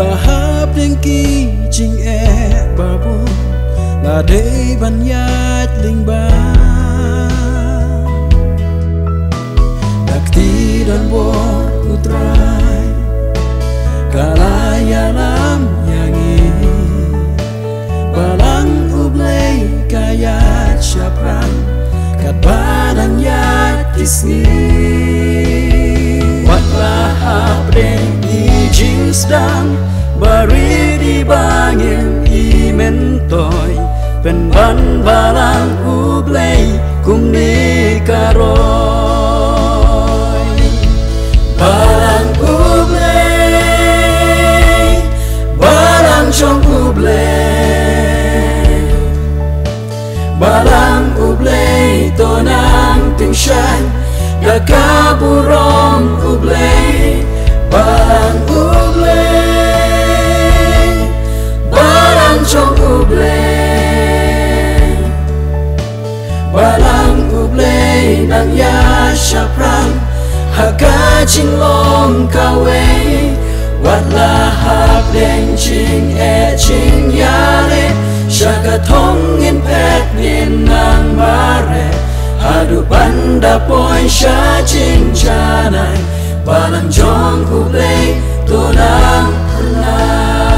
lahap dengki jing babu la dei banyat lingba dakti dan bor utrai kalaya lam yangi balang ublay kayat syapran kat badang yat kisni wat lahap dengki jing sedang bari di bangin i mentoy pen ban balang ublay kum ni karoy balang ublay balang chong ublay balang ublay tonang ting shan gakaburong ublay balang ublay balang chong ublay balang ublay nang ya syapran haka jinglong kawe wat lahap deng jing jing yale syaka thong in pet nin nang mare hadu banda poin sha jing janai balang jong ublay tonang pernah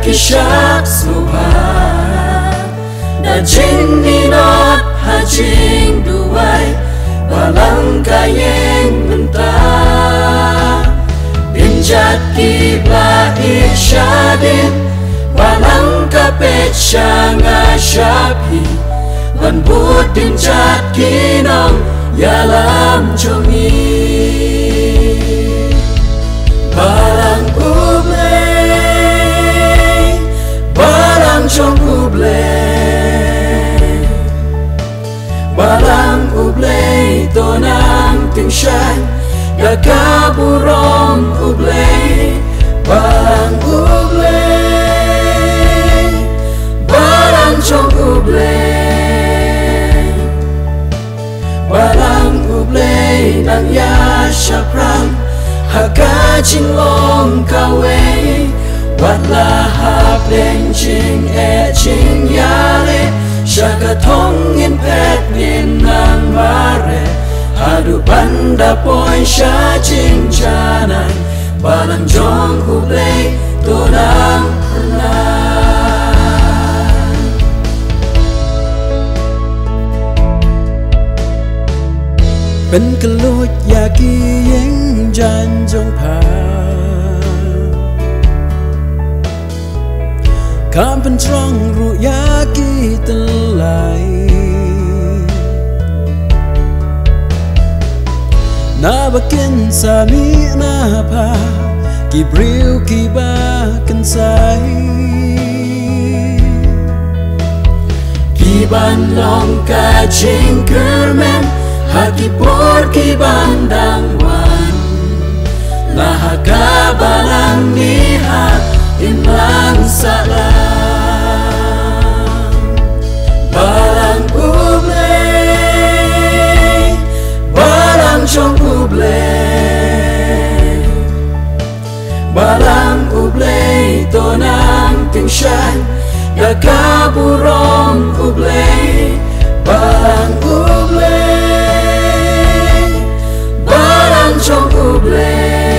kisyak suha da jing ninot ha jing duai balang kayeng mentah binjat kibla irsyadin balang kapet syanga syapi ban butin jat kinong yalam jongi balang chong ublay balang ublay tonang ting shan gakaburong ublay balang ublay balang chong ublay balang ublay nang ya syapran haka jinglong kawe wat lahap deng jing jing yale syaka thong in pet nin nang mare hadu banda poin sha jing janai balang jong ublay tonang pernah pen kelut yaki yang janjong pa kam pencrong ruyaki telai na bakin sami na pa kibriu kiba kensai kiban long ka jing kermen haki por kiban dangwan lahaka balang niha inlang salam balang ublay balang chong ublay balang ublay tonang ting shan gakaburong ublay balang ublay balang chong ublay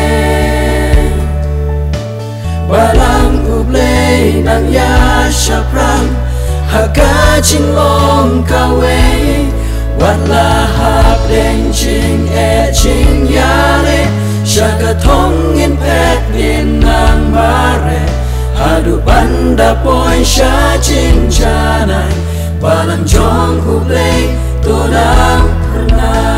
balang ublay nang ya syapran haka jinglong kawe wat lahap deng jing jing yale syaka thong in pet nin nang mare hadu banda poin sha jing janai balang jong ublay tonang pernah